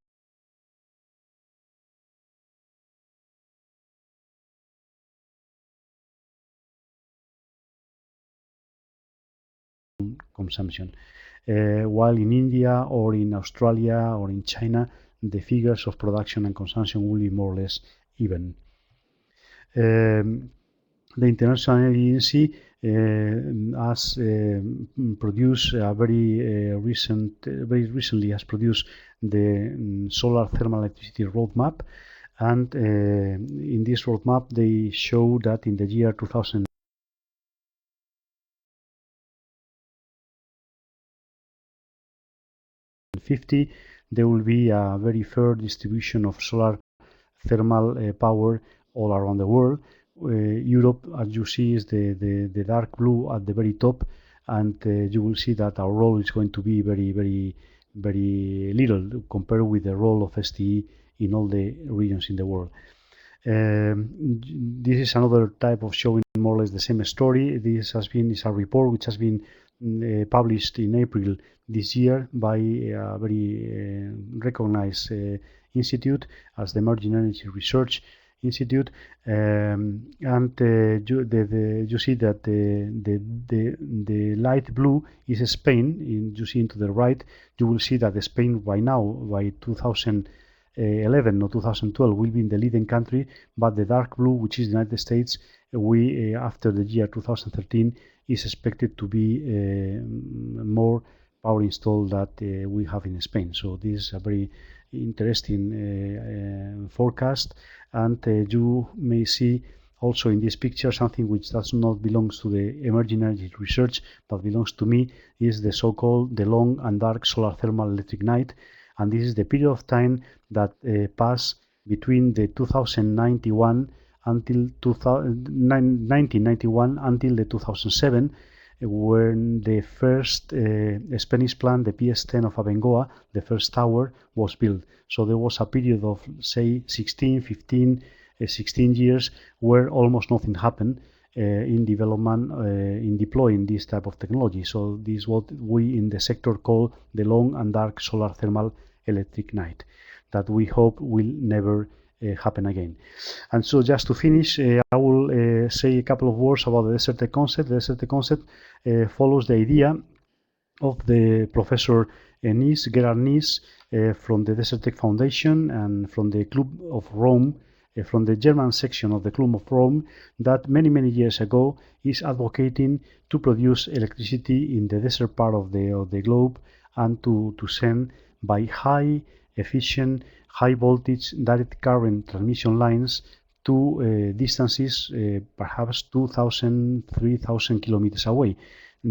consumption. While in India or in Australia or in China, the figures of production and consumption will be more or less even. The International Agency has produced a very recently has produced the solar thermal electricity roadmap, and in this roadmap they show that in the year 2050 there will be a very fair distribution of solar thermal power all around the world. Europe, as you see, is the dark blue at the very top, and you will see that our role is going to be very little compared with the role of STE in all the regions in the world. This is another type of showing more or less the same story. This is a report which has been published in April this year by a very recognized institute as the Emerging Energy Research Institute, and you see that the light blue is Spain. You see into the right, you will see that Spain by now, by 2011 or 2012, will be in the leading country, but the dark blue, which is the United States, we after the year 2013 is expected to be more power installed that we have in Spain. So this is a very interesting forecast, and you may see also in this picture something which does not belong to the emerging energy research but belongs to me, is the so-called the long and dark solar thermal electric night, and this is the period of time that passed between the 1991 until 1991 until the 2007, when the first Spanish plant, the PS10 of Abengoa, the first tower, was built. So there was a period of, say, 16 years where almost nothing happened in development, in deploying this type of technology. So this is what we in the sector call the long and dark solar thermal electric night, that we hope will never happen again. And so just to finish, I will say a couple of words about the Desertec concept. The Desertec concept follows the idea of the professor Gerard Nies from the Desertec Foundation and from the Club of Rome from the German section of the Club of Rome that many years ago is advocating to produce electricity in the desert part of the globe and to send by high efficient, high voltage direct current transmission lines to distances perhaps 2,000, 3,000 kilometers away,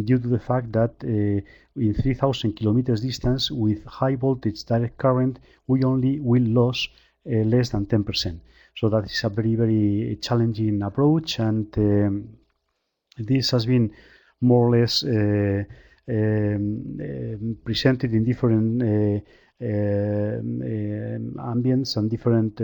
due to the fact that in 3,000 kilometers distance with high voltage direct current, we only will lose less than 10%. So that is a very challenging approach, and this has been more or less presented in different ambience and different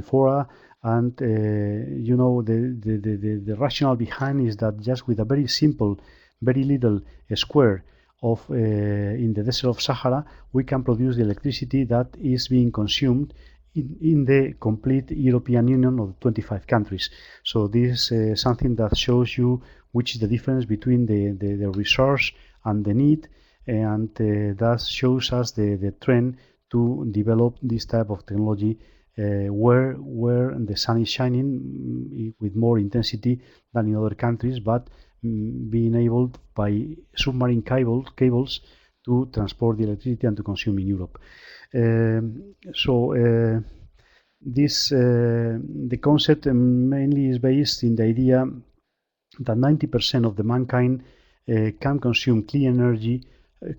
fora, and the rationale behind is that just with a very simple, very little square of in the desert of Sahara, we can produce the electricity that is being consumed in the complete European Union of 25 countries. So this is something that shows you which is the difference between the resource and the need, and that shows us the trend to develop this type of technology where the sun is shining with more intensity than in other countries, but being able by submarine cables to transport the electricity and to consume in Europe. The concept mainly is based in the idea that 90% of the mankind can consume clean energy,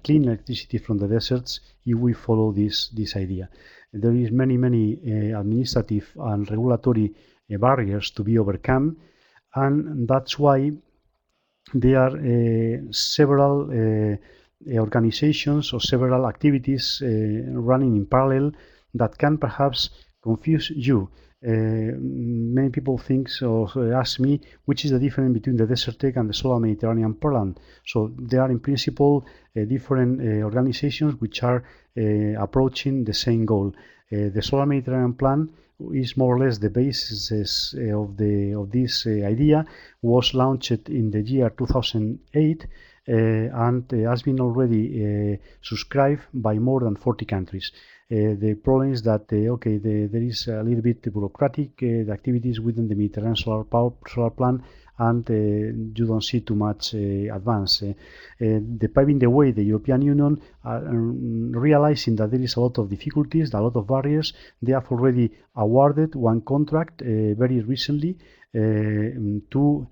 clean electricity from the deserts if we follow this idea. There is many administrative and regulatory barriers to be overcome, and that's why there are several organizations or several activities running in parallel that can perhaps confuse you. Many people think or ask me which is the difference between the Desertec and the Solar Mediterranean Plan. So there are in principle different organizations which are approaching the same goal. The Solar Mediterranean Plan is more or less the basis of this idea, was launched in the year 2008 and has been already subscribed by more than 40 countries. The problem is that there is a little bit bureaucratic the activities within the Mediterranean solar plan, and you don't see too much advance. The paving the way, the European Union, realizing that there is a lot of difficulties, a lot of barriers, they have already awarded one contract very recently to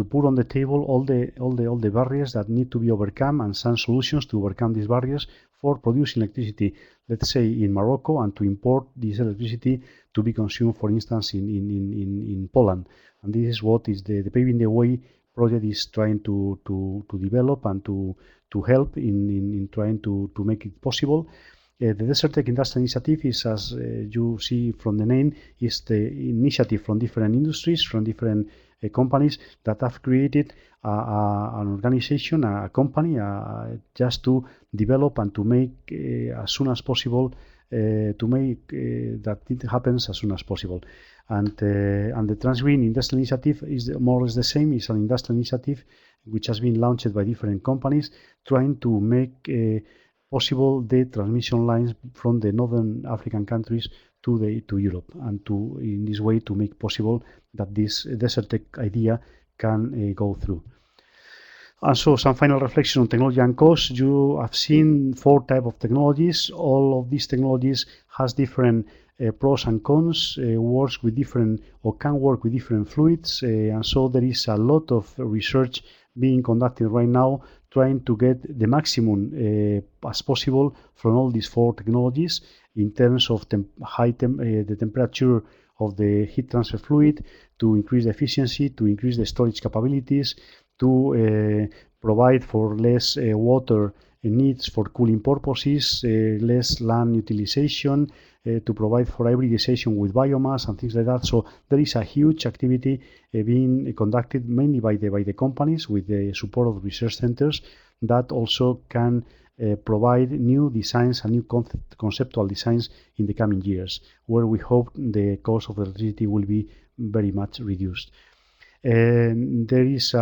put on the table all the barriers that need to be overcome and some solutions to overcome these barriers for producing electricity, let's say in Morocco, and to import this electricity to be consumed, for instance, in Poland. And this is what is the Paving the Way project is trying to develop and to help in trying to make it possible. The Desertec Industrial Initiative is, as you see from the name, is the initiative from different industries, from different companies that have created an organization, a company, just to develop and to make as soon as possible, to make that it happens as soon as possible. And the Transgreen Industrial Initiative is more or less the same. It's an industrial initiative which has been launched by different companies trying to make possible the transmission lines from the northern African countries to Europe, and to in this way to make possible that this Desertec idea can go through. And so some final reflection on technology and cost. You have seen 4 types of technologies. All of these technologies has different pros and cons, works with different or can work with different fluids, and so there is a lot of research being conducted right now trying to get the maximum as possible from all these 4 technologies in terms of the temperature of the heat transfer fluid, to increase the efficiency, to increase the storage capabilities, to provide for less water needs for cooling purposes, less land utilization, to provide for hybridization with biomass and things like that. So there is a huge activity being conducted mainly by the companies with the support of research centers that also can provide new designs and new conceptual designs in the coming years, where we hope the cost of electricity will be very much reduced. There is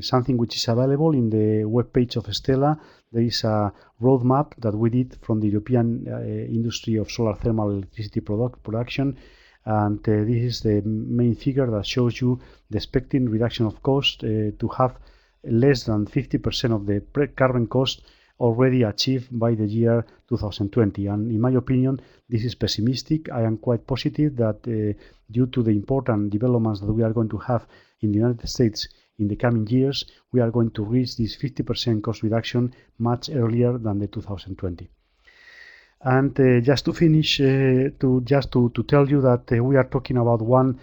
something which is available in the webpage of Stella. There is a roadmap that we did from the European industry of solar thermal electricity production, and this is the main figure that shows you the expected reduction of cost to have less than 50% of the current cost already achieved by the year 2020. And in my opinion, this is pessimistic. I am quite positive that due to the important developments that we are going to have in the United States in the coming years, we are going to reach this 50% cost reduction much earlier than the 2020. And just to finish, to tell you that we are talking about one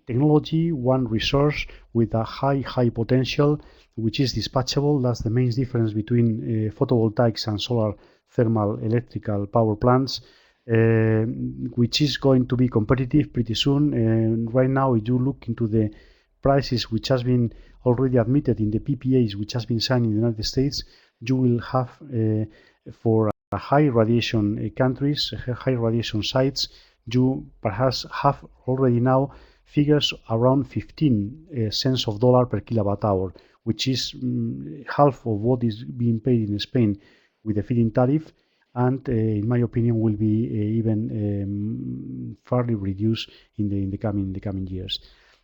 technology, one resource with a high potential, which is dispatchable. That's the main difference between photovoltaics and solar thermal electrical power plants, which is going to be competitive pretty soon. And right now, if you look into the prices which has been already admitted in the PPAs which has been signed in the United States, you will have for high radiation countries, high radiation sites, you perhaps have already now figures around 15 cents of dollar per kilowatt hour, which is half of what is being paid in Spain with the feed-in tariff, and in my opinion will be even fairly reduced in the coming years.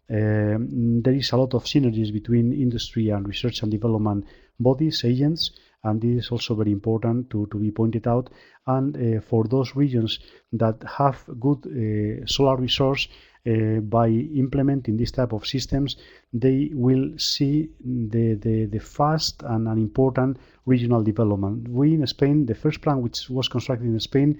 There is a lot of synergies between industry and research and development bodies, agents, and this is also very important to be pointed out. And for those regions that have good solar resource, by implementing this type of systems, they will see the fast and an important regional development. We in Spain, the first plant which was constructed in Spain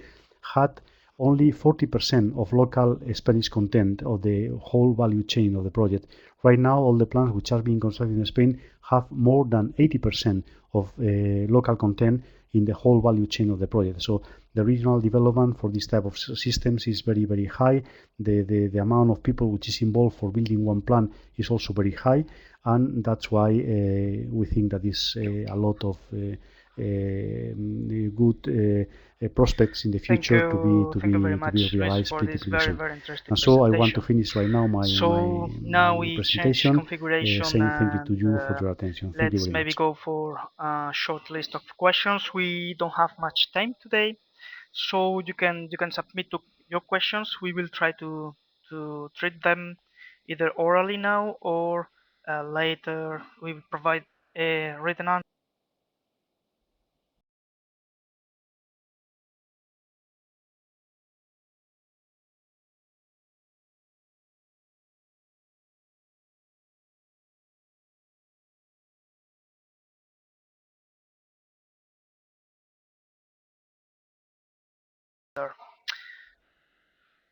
had only 40% of local Spanish content of the whole value chain of the project. Right now, all the plants which are being constructed in Spain have more than 80% of local content in the whole value chain of the project. So the regional development for this type of systems is very high. The amount of people which is involved for building one plant is also very high, and that's why we think that is a lot of good prospects in the future to be realized pretty soon. Very interesting And so I presentation. want to finish right now my Now we change presentation, configuration saying thank you to and you for your attention. Thank you let's very maybe much. go for a short list of questions. We don't have much time today, so you can submit your questions. We will try to treat them either orally now or later. We will provide a written answer.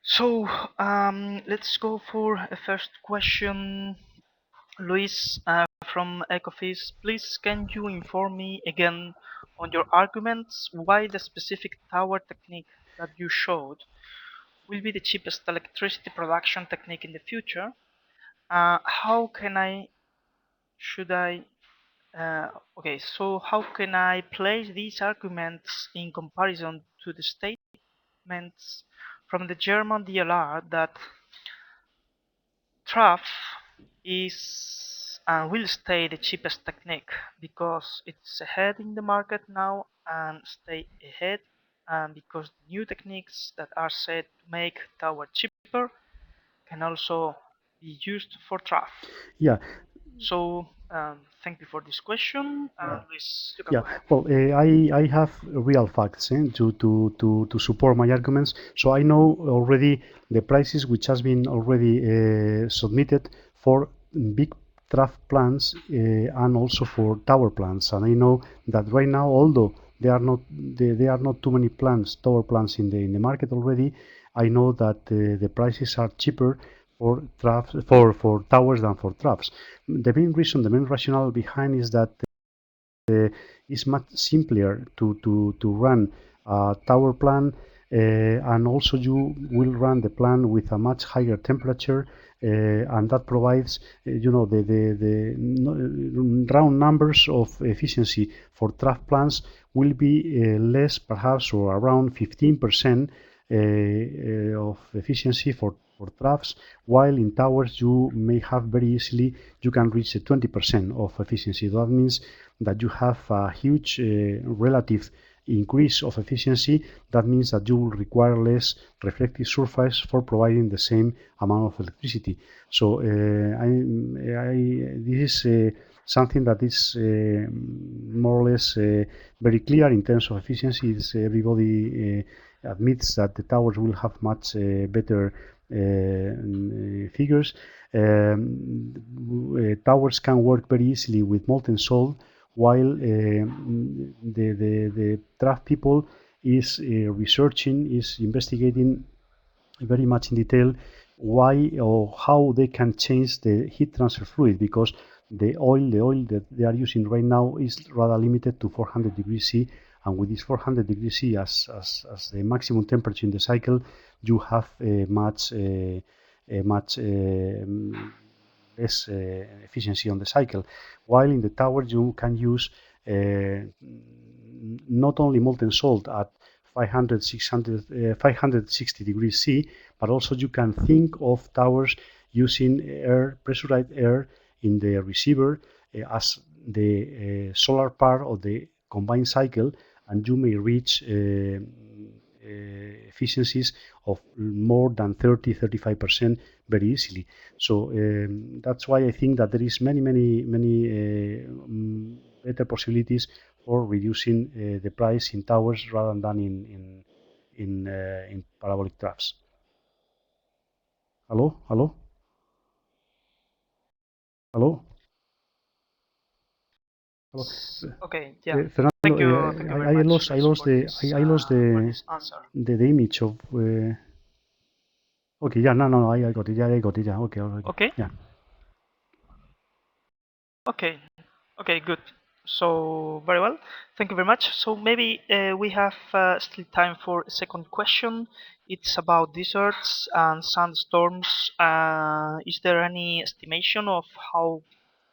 So let's go for a first question. Luis from Ecofis, please can you inform me again on your arguments why the specific tower technique that you showed will be the cheapest electricity production technique in the future? How can I, should I, okay, so how can I place these arguments in comparison to the statements from the German DLR that TRAF is and will stay the cheapest technique because it's ahead in the market now and stay ahead, and because new techniques that are said to make tower cheaper can also be used for TRAF. Yeah, So thank you for this question. Luis, you can yeah. go ahead. Well, I have real facts to support my arguments. So I know already the prices which has been already submitted for big trough plants and also for tower plants. And I know that right now, although there are not too many plants, tower plants in the market already, I know that the prices are cheaper for troughs for towers than for troughs. The main reason, the main rationale behind is that it's much simpler to run a tower plant, and also you will run the plant with a much higher temperature, and that provides the round numbers of efficiency for trough plants will be less, perhaps, or around 15% of efficiency for troughs, while in towers you may have very easily, you can reach 20% of efficiency. That means that you have a huge relative increase of efficiency, that means that you will require less reflective surface for providing the same amount of electricity. So this is something that is more or less very clear in terms of efficiency. Everybody admits that the towers will have much better figures. Towers can work very easily with molten salt, while the draft people is researching, is investigating very much in detail why or how they can change the heat transfer fluid, because the oil that they are using right now is rather limited to 400 degrees C, and with this 400 degrees C as the maximum temperature in the cycle, you have much less efficiency on the cycle. While in the tower you can use not only molten salt at 560 degrees C, but also you can think of towers using air, pressurized air in the receiver as the solar part of the combined cycle, and you may reach efficiencies of more than 30-35% very easily. So that's why I think that there is many better possibilities for reducing the price in towers rather than in parabolic troughs. Hello, hello, hello, hello. Okay, yeah. Fernando, Thank you very much, Luis, for this answer. the image of. Okay, yeah, no, I got it. Yeah, I got it. Yeah, okay, Okay. yeah. Okay, good. So very well. Thank you very much. So maybe we have still time for a second question. It's about deserts and sandstorms. Is there any estimation of how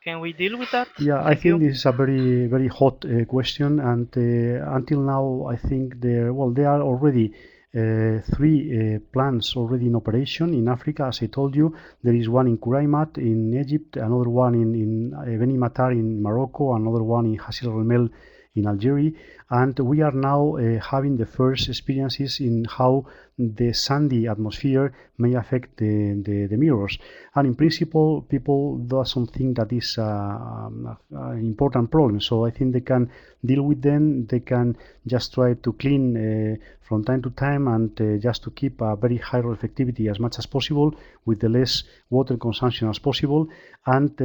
can we deal with that? Yeah, I think this is a very hot question, and until now, I think there are already three plants already in operation in Africa. As I told you, there is one in Kuraymat in Egypt, another one in Beni Matar in Morocco, another one in Hassi R'Mel in Algeria, and we are now having the first experiences in how the sandy atmosphere may affect the mirrors. And in principle, people doesn't think that is an important problem. So I think they can deal with them. They can just try to clean from time to time, and just to keep a very high reflectivity as much as possible with the less water consumption as possible. And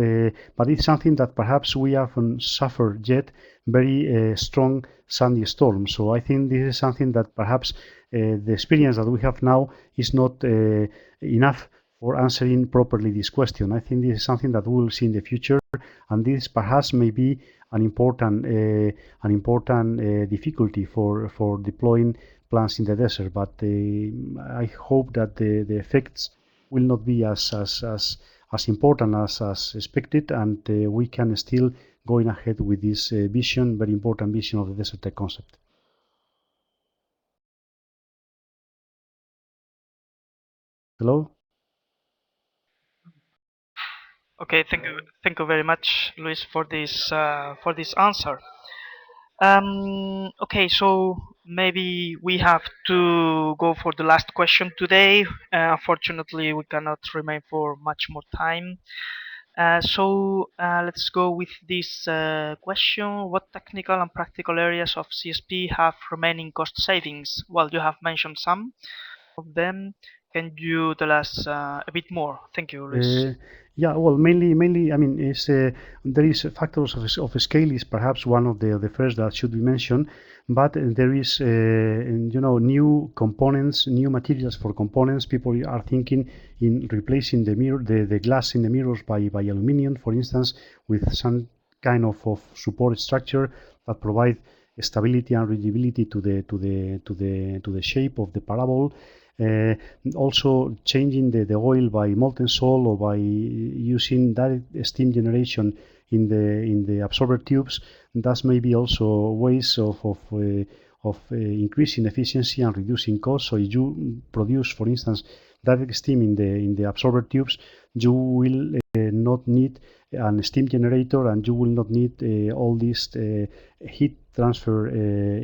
but it's something that perhaps we haven't suffered yet very strong sandy storms. So I think this is something that perhaps the experience that we have now is not enough for answering properly this question. I think this is something that we will see in the future, and this perhaps may be an important difficulty for deploying plants in the desert. But I hope that the effects will not be as important as expected, and we can still going ahead with this vision, very important vision of the Desertec concept. Hello? Okay, thank you very much, Luis, for this answer. Okay, so maybe we have to go for the last question today. Unfortunately, we cannot remain for much more time. So let's go with this question. What technical and practical areas of CSP have remaining cost savings? Well, you have mentioned some of them. Can you tell us a bit more? Thank you, Luis. Yeah, well, mainly, I mean, there is factors of scale is perhaps one of the first that should be mentioned, but there is, new components, new materials for components. People are thinking in replacing the mirror, the glass in the mirrors by aluminium, for instance, with some kind of support structure that provide stability and rigidity to the shape of the parabol. Also changing the oil by molten salt or by using direct steam generation in the absorber tubes. That may be also ways of increasing efficiency and reducing costs. So if you produce, for instance, direct steam in the absorber tubes, you will not need and steam generator, and you will not need all these heat transfer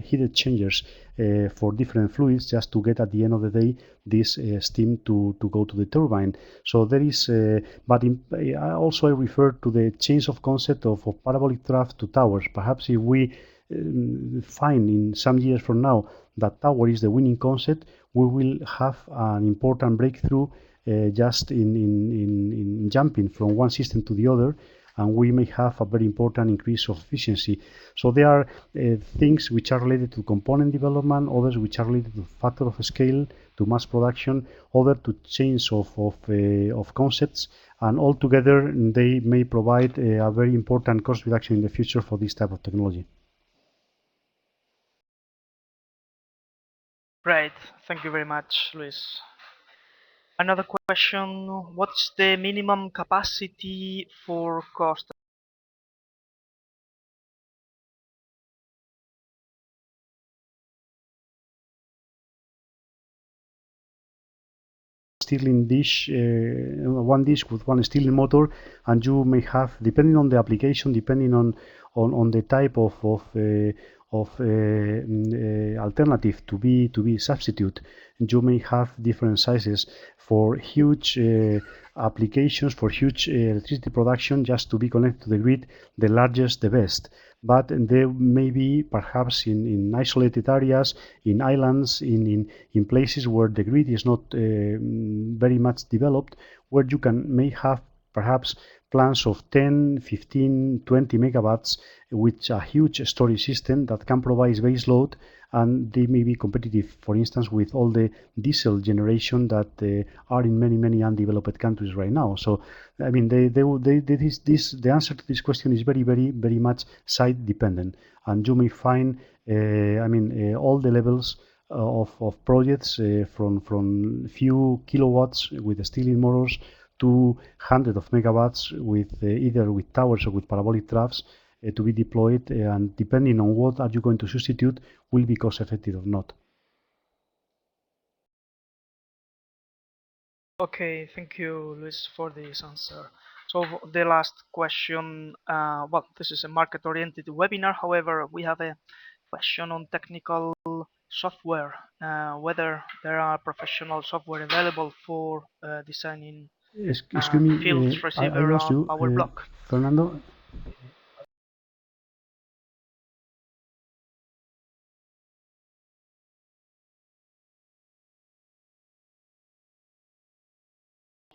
heat exchangers for different fluids just to get at the end of the day this steam to go to the turbine. So there is, also I refer to the change of concept of parabolic trough to towers. Perhaps if we find in some years from now that tower is the winning concept, we will have an important breakthrough just in jumping from one system to the other, and we may have a very important increase of efficiency. So there are things which are related to component development, others which are related to factor of scale, to mass production, other to change of concepts, and altogether they may provide a very important cost reduction in the future for this type of technology. Great, thank you very much, Luis. Another question, what's the minimum capacity for cost? Stirling dish, one dish with one Stirling motor, and you may have, depending on the application, depending on the type of alternative to be substitute, you may have different sizes for huge applications, for huge electricity production, just to be connected to the grid. The largest, the best. But there may be perhaps in isolated areas, in islands, in places where the grid is not very much developed, where you may have perhaps plants of 10, 15, 20 megawatts with a huge storage system that can provide base load, and they may be competitive, for instance, with all the diesel generation that are in many undeveloped countries right now. So, I mean, the answer to this question is very much site dependent, and you may find, all the levels of projects from few kilowatts with the Stirling motors to hundreds of megawatts with either with towers or with parabolic troughs to be deployed, and depending on what are you going to substitute, will be cost effective or not. Okay, thank you, Luis, for this answer. So the last question, well, this is a market-oriented webinar. However, we have a question on technical software, whether there are professional software available for designing Excuse me, fields, I receiver, lost and you, power block. Fernando.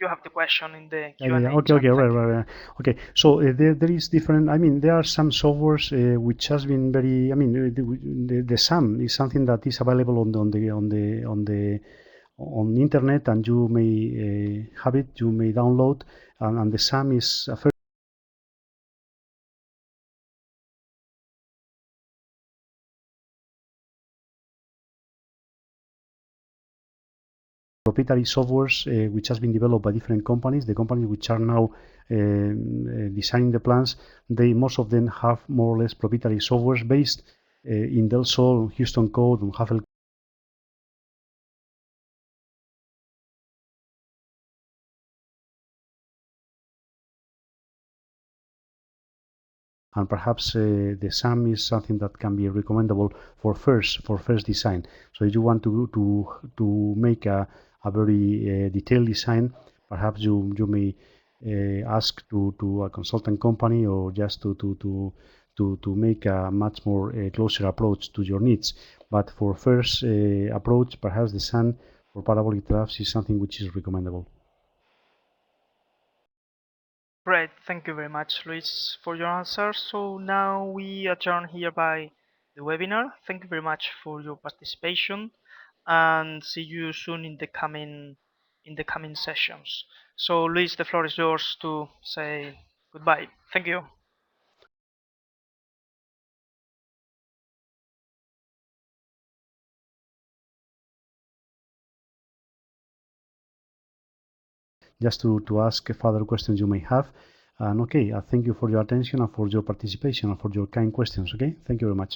You have the question in the Yeah, Q&A Okay, chat. right. Okay, so there is different. I mean, there are some softwares which has been very. I mean, the SAM is something that is available on the internet, and you may have it. You may download, and the SAM is a proprietary softwares which has been developed by different companies. The companies which are now designing the plans, most of them have more or less proprietary softwares based in Del Sol, Houston Code, and Huffle. And perhaps the SAM is something that can be recommendable for first design. So if you want to make a very detailed design, perhaps you may ask to a consultant company, or just to make a much more closer approach to your needs. But for first approach, perhaps the SAM for parabolic troughs is something which is recommendable. Great, thank you very much, Luis, for your answer. So now we adjourn hereby the webinar. Thank you very much for your participation, and see you soon in the coming sessions. So Luis, the floor is yours to say goodbye. Thank you. Just to ask further questions you may have. And okay, I thank you for your attention and for your participation and for your kind questions. Okay, thank you very much.